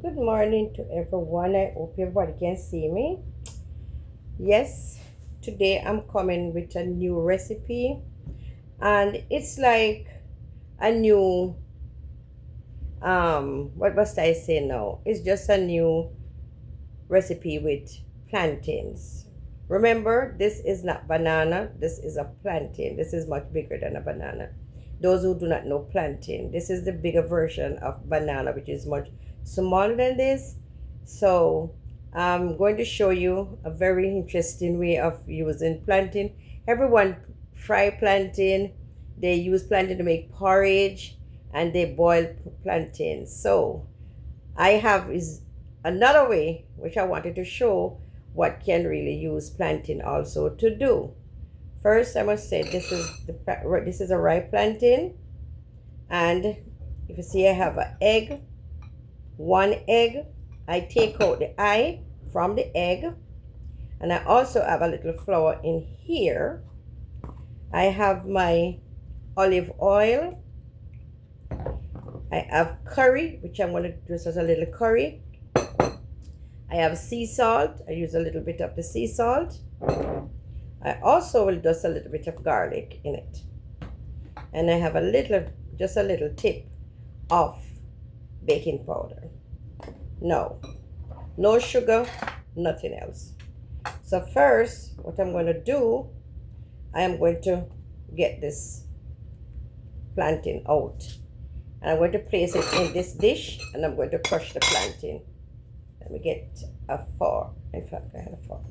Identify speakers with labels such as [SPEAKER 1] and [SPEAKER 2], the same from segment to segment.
[SPEAKER 1] Good morning to everyone. I hope everybody can see me. Yes, today I'm coming with a new recipe, and it's like a new what must I say now? It's just a new recipe with plantains. Remember, this is not banana, this is a plantain. This is much bigger than a banana. Those who do not know plantain, this is the bigger version of banana, which is much smaller than this. So I'm going to show you a very interesting way of using plantain. Everyone fry plantain. They use plantain to make porridge, and they boil plantain. So I have is another way which I wanted to show what can really use plantain also to do. First, I must say this is a ripe plantain, and if you see, I have an egg, one egg. I take out the eye from the egg, and I also have a little flour in here. I have my olive oil. I have curry, which I'm going to do as a little curry. I have sea salt. I use a little bit of the sea salt. I also will dust a little bit of garlic in it. And I have just a little tip of baking powder. No sugar, nothing else. So first, what I'm going to do, I am going to get this plantain out. And I'm going to place it in this dish, and I'm going to crush the plantain. Let me get a fork. In fact, I have a fork.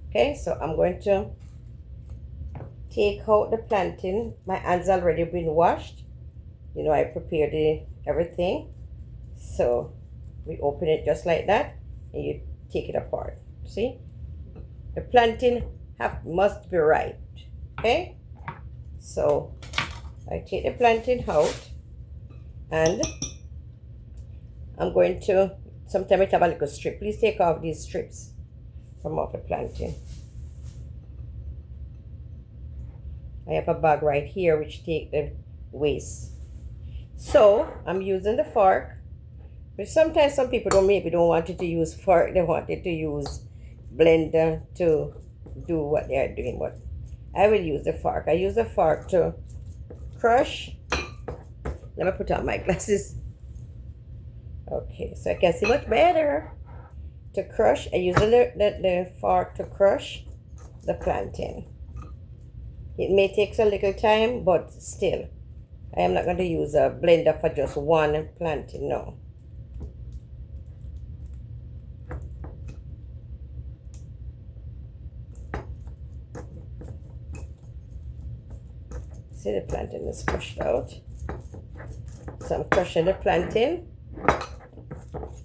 [SPEAKER 1] Okay, so I'm going to take out the plantain. My hands already been washed. You know, I prepared everything. So we open it just like that, and you take it apart. See, the plantain must be ripe. Okay, so I take the plantain out, and I'm going to, sometimes it have a little strip. Please take off these strips from off the plantain. I have a bag right here which take the waste. So I'm using the fork, but sometimes some people maybe don't want it to use fork. They want it to use blender to do what they are doing. But I will use the fork. I use the fork to crush. Let me put on my glasses. Okay, so I can see much better. To crush, I use the fork to crush the plantain. It may take a little time, but still, I am not going to use a blender for just one plantain, no. See, the plantain is crushed out. So I'm crushing the plantain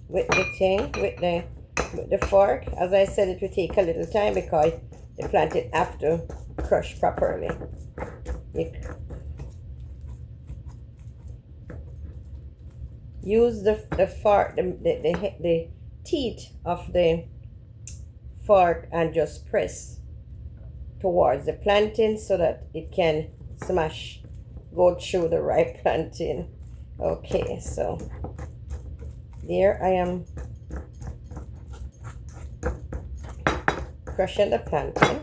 [SPEAKER 1] with the fork. As I said, it will take a little time because the plantain have to crush properly. Use the fork, the teeth of the fork, and just press towards the plantain so that it can go through the ripe plantain. Okay, so there I am crushing the plantain.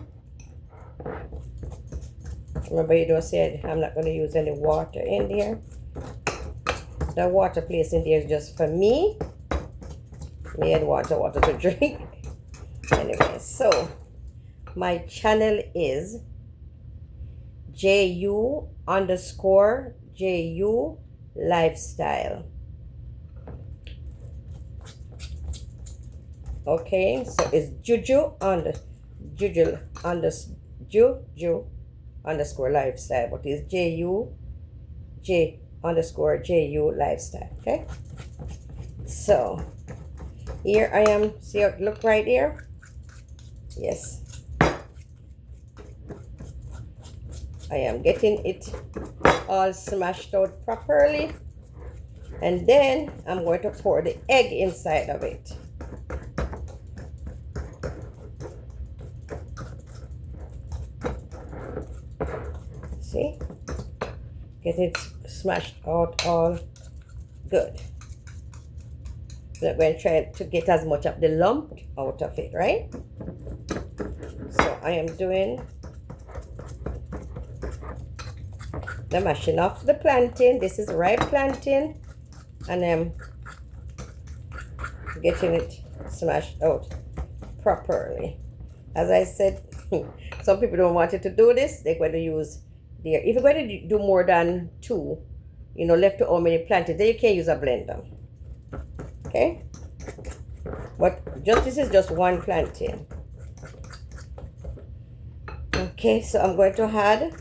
[SPEAKER 1] Remember, you don't say I'm not going to use any water in there. The water placed in there is just for me. Me and water to drink. Anyway, so my channel is JU_JU Lifestyle. Okay, so it's Juju_Lifestyle, but it's JU_JU Lifestyle. Okay, so here I am. See how it look right here? Yes, I am getting it all smashed out properly, and then I'm going to pour the egg inside of it. See, get it smashed out all good. So I'm going to try to get as much of the lump out of it, right? So I am doing the mashing of the plantain. This is ripe plantain, and I'm getting it smashed out properly. As I said, some people don't want you to do this. They're going to use their, if you're going to do more than two, left to how many plantains, then you can use a blender. Okay? But this is just one plantain. Okay, so I'm going to add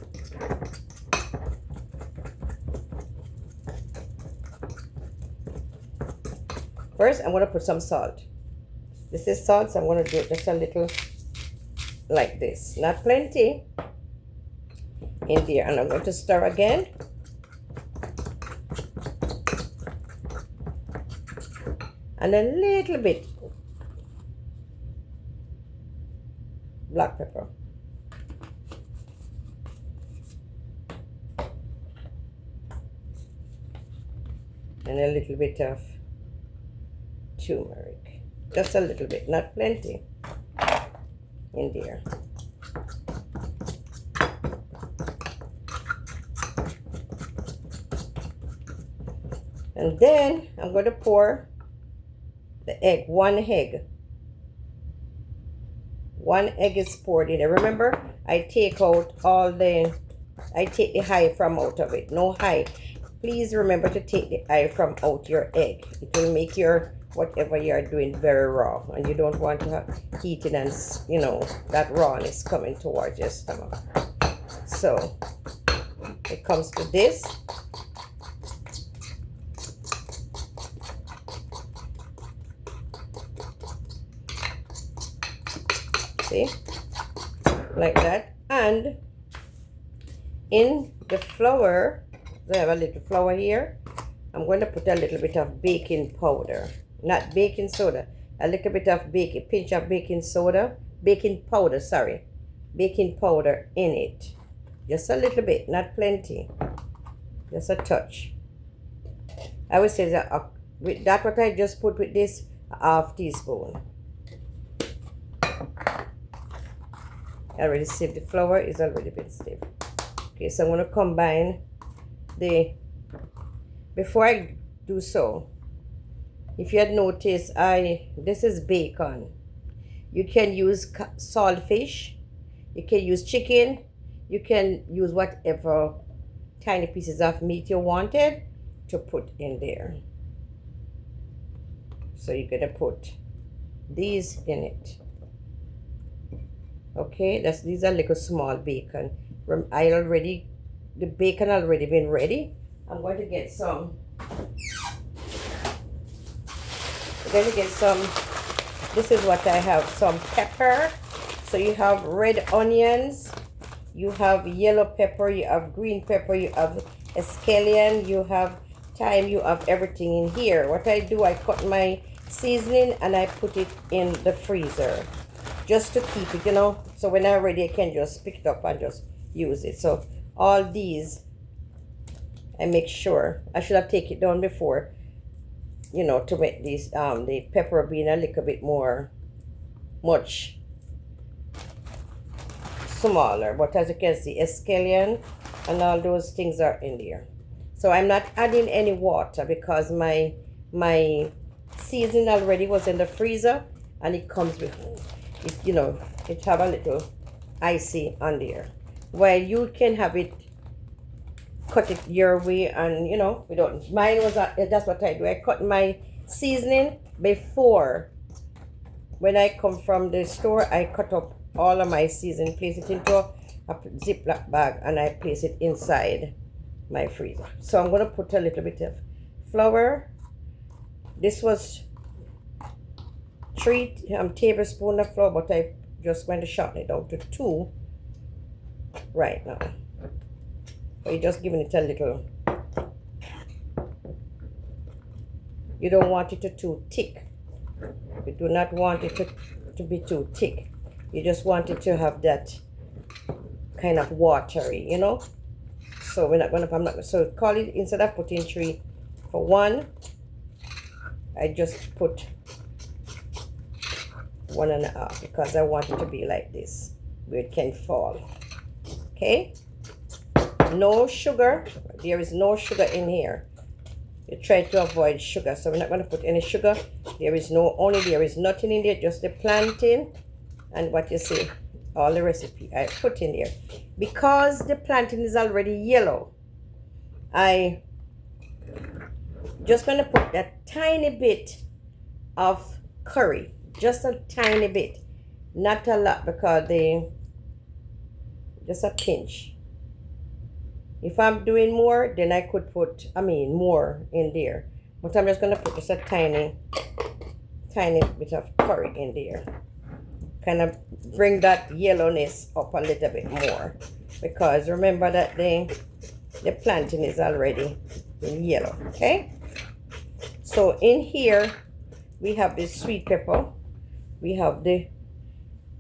[SPEAKER 1] first, I'm going to put some salt. This is salt, so I'm going to do it just a little like this. Not plenty in there. And I'm going to stir again. And a little bit black pepper. And a little bit of turmeric. Just a little bit, not plenty in there. And then I'm going to pour the egg, one egg. One egg is poured in there. Remember, I take out I take the high from out of it. No high. Please remember to take the eye from out your egg. It will make your whatever you are doing very raw, and you don't want to have heating and that rawness coming towards your stomach. So it comes to this. See, like that. And in the flour, I have a little flour here. I'm going to put a little bit of baking powder, not baking soda, a little bit of pinch of baking powder, baking powder in it. Just a little bit, not plenty, just a touch. I would say that with that what I just put with this, a half teaspoon. I already sieved the flour, is already been sieved. Okay, so I'm going to combine before I do so, if you had noticed, this is bacon. You can use saltfish, you can use chicken, you can use whatever tiny pieces of meat you wanted to put in there. So you're gonna put these in it. Okay, these are little small bacon. The bacon already been ready. I'm going to get some. This is what I have, some pepper. So you have red onions, you have yellow pepper, you have green pepper, you have scallion, you have thyme, you have everything in here. What I do, I cut my seasoning and I put it in the freezer just to keep it, so when I'm ready I can just pick it up and just use it. So all these, I make sure, I should have taken it down before, to make these the pepper being a little bit much smaller. But as you can see, scallion and all those things are in there. So I'm not adding any water because my seasoning already was in the freezer, and it comes with it have a little icy on there. While you can have it, cut it your way, and we don't. Mine was that's what I do. I cut my seasoning before. When I come from the store, I cut up all of my seasoning, place it into a Ziploc bag, and I place it inside my freezer. So I'm gonna put a little bit of flour. This was 3 tablespoons of flour, but I just going to shorten it down to 2 right now. So you're just giving it a little. You don't want it too thick. You do not want it to be too thick. You just want it to have that kind of watery, So I'm not. So call it, instead of putting 3 for 1. I just put 1.5 because I want it to be like this, where it can fall. Okay? No sugar. There is no sugar in here. You try to avoid sugar, so we're not going to put any sugar. There is nothing in there, just the plantain and what you see, all the recipe I put in there. Because the plantain is already yellow, I just going to put a tiny bit of curry, just a tiny bit, not a lot, because just a pinch. If I'm doing more, then I could put more in there, but I'm just going to put just a tiny bit of curry in there, kind of bring that yellowness up a little bit more, because remember that the plantain is already yellow. Okay, so in here we have the sweet pepper, we have the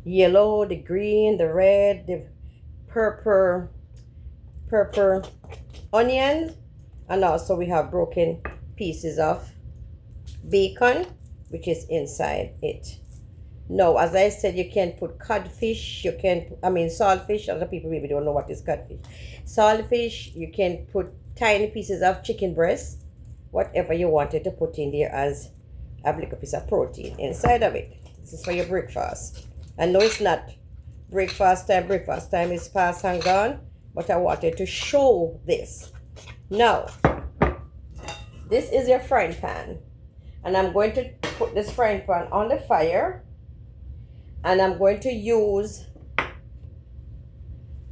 [SPEAKER 1] yellow, the green, the red, the purple onions, and also we have broken pieces of bacon, which is inside it. Now, as I said, you can put codfish, you can, saltfish. Other people maybe don't know what is codfish. Saltfish, you can put tiny pieces of chicken breast, whatever you wanted to put in there as a little piece of protein inside of it. This is for your breakfast. And no, it's not breakfast time. Breakfast time is past and gone, but I wanted to show this. Now, this is your frying pan, and I'm going to put this frying pan on the fire, and I'm going to use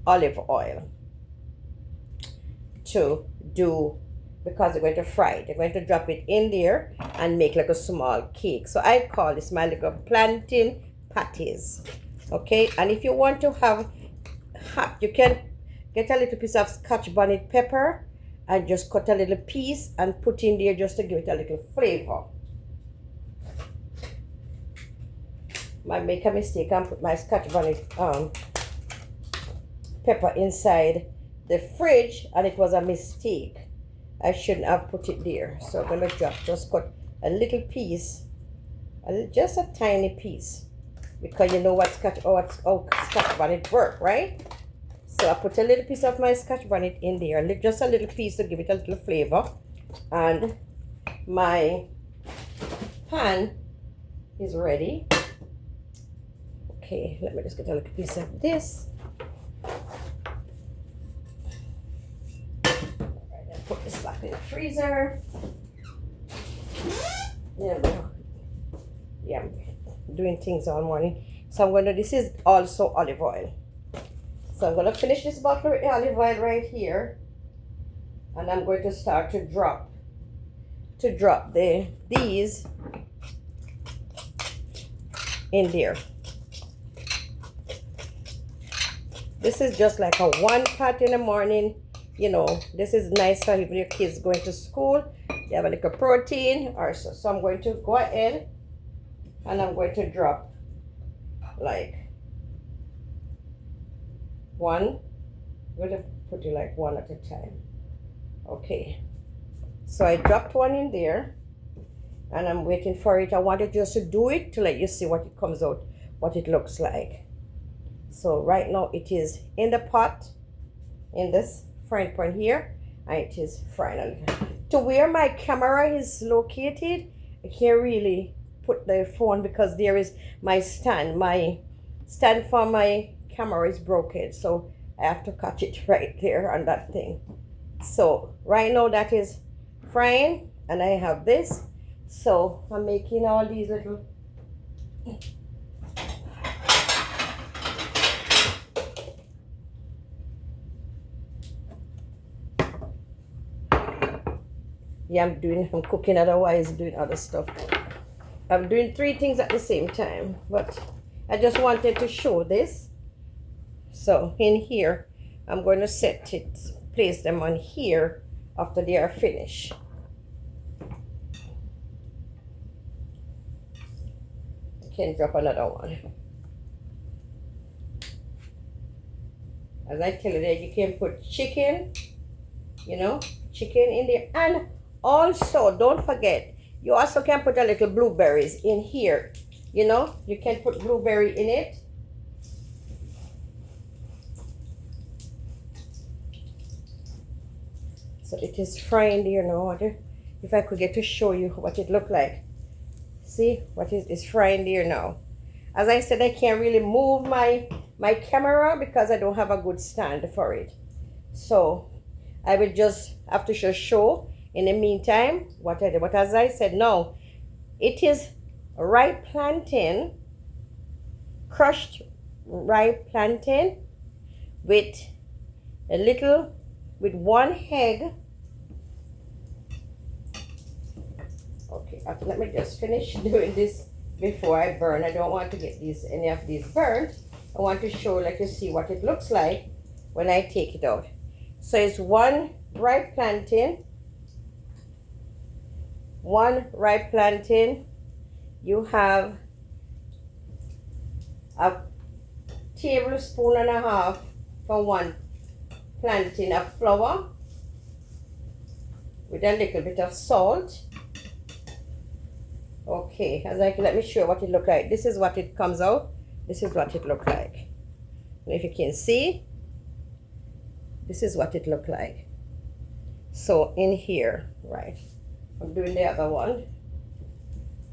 [SPEAKER 1] olive oil to do, because they're going to fry it. They're going to drop it in there and make like a small cake. So I call this my little plantain patties. Okay, and if you want to have hot, you can get a little piece of Scotch bonnet pepper and just cut a little piece and put in there just to give it a little flavor. Might make a mistake and put my Scotch bonnet pepper inside the fridge, and it was a mistake. I shouldn't have put it there. So I'm gonna just cut a little piece, just a tiny piece, because you know what Scotch bonnet work, right? So I put a little piece of my Scotch bonnet in there, just a little piece to give it a little flavor. And my pan is ready. Okay, let me just get a little piece of this. Alright, I'll put this back in the freezer. There we go. Yeah, I'm doing things all morning. So this is also olive oil. So I'm going to finish this bottle with olive oil right here, and I'm going to start to drop these in there. This is just like a one pot in the morning. You know, this is nice for even your kids going to school. They have a little protein or so. So I'm going to go ahead and I'm going to drop like one. I'm going to put it like one at a time. Okay. So I dropped one in there and I'm waiting for it. I wanted just to do it to let you see what it comes out, what it looks like. So right now it is in the pot, in this frying pan here, and it is frying. To where my camera is located, I can't really put the phone because there is my stand. My stand for my camera is broken, so I have to catch it right there on that thing. So right now that is frying, and I have this. So I'm making all these little I'm cooking, otherwise doing other stuff. I'm doing 3 things at the same time, but I just wanted to show this. So in here, I'm going to place them on here after they are finished. I can drop another one. As I tell you that you can put chicken, chicken in there. And also, don't forget, You also can put a little blueberries in here. You know, you can put blueberry in it. So it is frying there now. If I could get to show you what it looked like. See what is frying there now. As I said, I can't really move my camera because I don't have a good stand for it. So I will just have to just show in the meantime what I did. But as I said, no, it is ripe plantain, crushed ripe plantain with one egg. Okay, let me just finish doing this before I burn. I don't want to get any of these burnt. I want to show, let you see what it looks like when I take it out. So it's one ripe plantain. You have a tablespoon and a half for one plantain of flour with a little bit of salt. Okay, let me show you what it looks like. This is what it comes out. This is what it looks like. And if you can see, this is what it looked like. So in here, right, I'm doing the other one.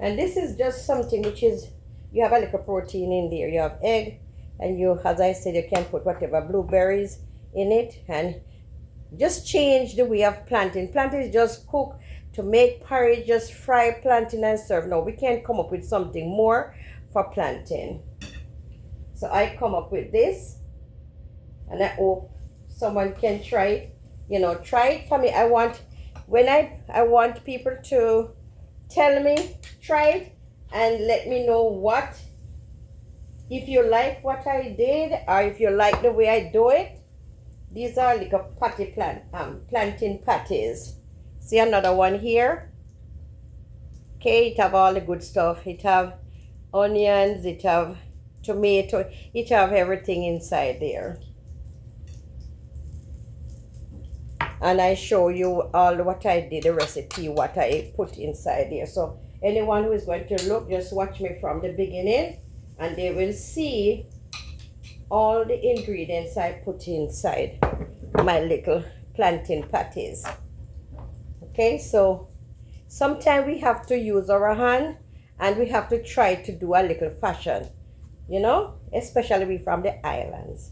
[SPEAKER 1] And this is just something which is, you have a little protein in there. You have egg, and you, as I said, you can put whatever blueberries in it, and just change the way of plantain. Plantain is just cook to make porridge, just fry plantain and serve. No, we can't come up with something more for plantain. So I come up with this, and I hope someone can try it. You know, try it for me. I want people to tell me, try it, and let me know if you like what I did, or if you like the way I do it. These are like a plantain patties. See another one here. Okay, it have all the good stuff. It have onions, it have tomato, it have everything inside there. And I show you all what I did, the recipe, what I put inside there. So anyone who is going to look, just watch me from the beginning, and they will see all the ingredients I put inside my little plantain patties. Okay, so sometimes we have to use our hand, and we have to try to do a little fashion, you know, especially we from the islands.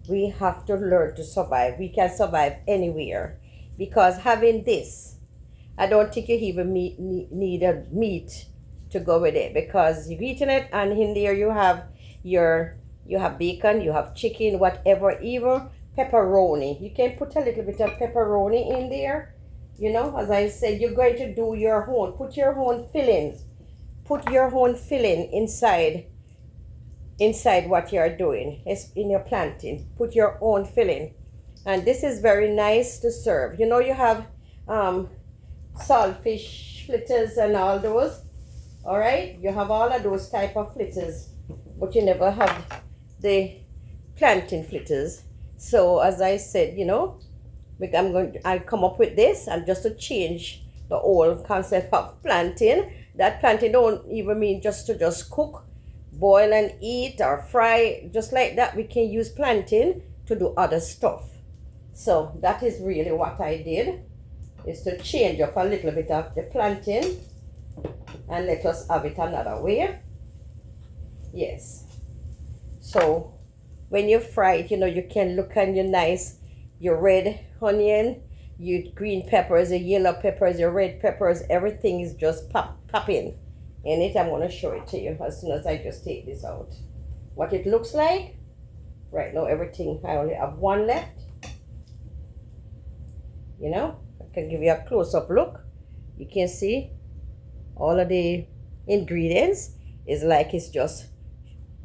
[SPEAKER 1] We have to learn to survive. We can survive anywhere, because having this, I don't think you even need a meat to go with it, because you're eating it, and in there you have bacon, you have chicken, whatever, even pepperoni. You can put a little bit of pepperoni in there. You know, as I said, you're going to do your own. Put your own fillings. Put your own filling inside what you're doing. It's in your plantain. Put your own filling. And this is very nice to serve. You know, you have saltfish fritters and all those. All right? You have all of those type of fritters, but you never have the plantain fritters. So as I said, you know, I come up with this, and just to change the whole concept of plantain. That plantain don't even mean just to cook, boil and eat, or fry. Just like that, we can use plantain to do other stuff. So that is really what I did, is to change up a little bit of the plantain, and let us have it another way. Yes. So when you fry it, you know, you can look on your red onion, your green peppers, your yellow peppers, your red peppers, everything is just popping in it. I'm going to show it to you as soon as I just take this out. What it looks like. Right now, everything, I only have one left. You know, I can give you a close-up look. You can see all of the ingredients is like it's just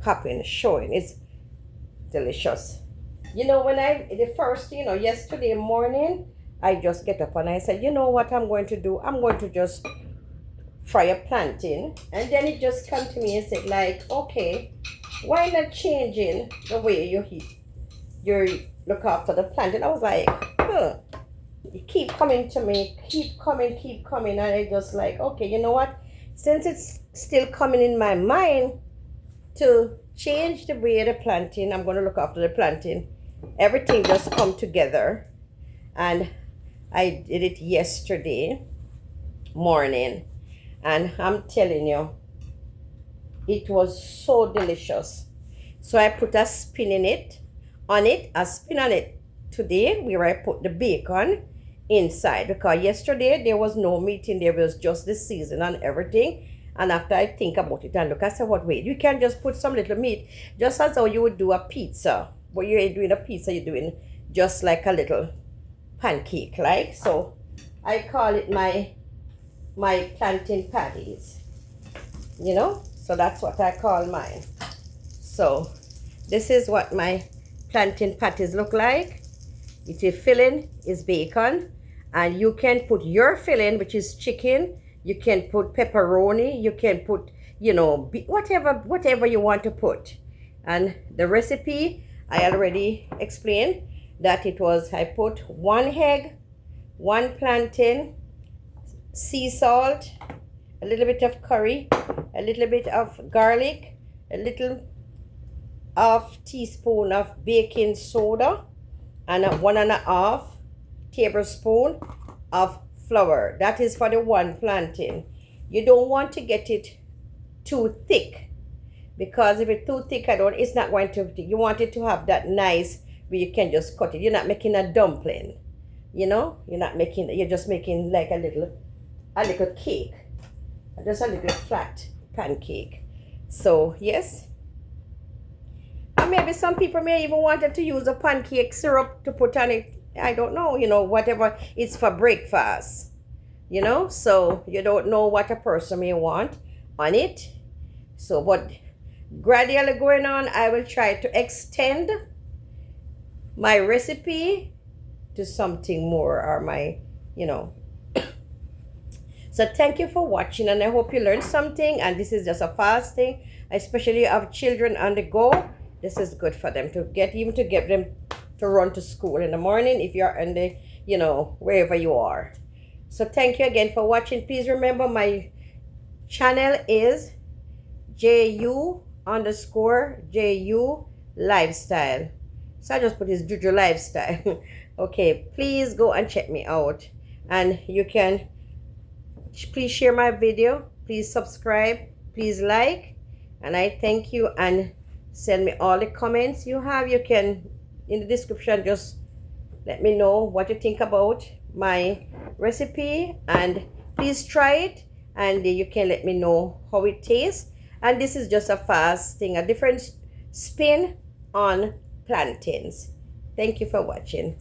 [SPEAKER 1] popping, showing. It's delicious. You know, yesterday morning, I just get up and I said, you know what I'm going to do? I'm going to just fry a plantain. And then it just come to me and said, like, okay, why not changing the way you look after the plantain? I was like, keep coming to me, keep coming, and I just like, okay, you know what? Since it's still coming in my mind to change the way the planting, I'm going to look after the planting. Everything just come together, and I did it yesterday morning, and I'm telling you, it was so delicious. So I put a spin in it, a spin on it today, where I put the bacon inside, because yesterday there was no meat in there, it was just the season and everything. And after I think about it and look, I said, what, wait, you can just put some little meat, just as how you would do a pizza. But you're doing a pizza, you're doing just like a little pancake, like. So I call it my plantain patties, you know. So that's what I call mine. So this is what my plantain patties look like. Its filling is bacon, and you can put your filling, which is chicken. You can put pepperoni. You can put, you know, whatever you want to put. And the recipe, I already explained that it was, I put 1 egg, 1 plantain, sea salt, a little bit of curry, a little bit of garlic, a little of teaspoon of baking soda, and a 1.5 tablespoon of flour. That is for the 1 plantain. You don't want to get it too thick, because if it's too thick, it's not going to, you want it to have that nice where you can just cut it. You're not making a dumpling, you know. You're just making like a little cake, just a little flat pancake. So yes, and maybe some people may even wanted to use a pancake syrup to put on it. I don't know, you know, whatever. It's for breakfast, you know. So you don't know what a person may want on it. So, but gradually going on, I will try to extend my recipe to something more, or my, you know. So thank you for watching, and I hope you learned something. And this is just a fast thing, especially of children on the go. This is good for them to get them to run to school in the morning, if you're in the, you know, wherever you are. So thank you again for watching. Please remember my channel is JU_JU Lifestyle. So I just put this Juju Lifestyle. Okay, please go and check me out, and you can please share my video, please subscribe, please like, and I thank you. And send me all the comments you have. You can, in the description, just let me know what you think about my recipe, and please try it, and you can let me know how it tastes. And this is just a fast thing, a different spin on plantains. Thank you for watching.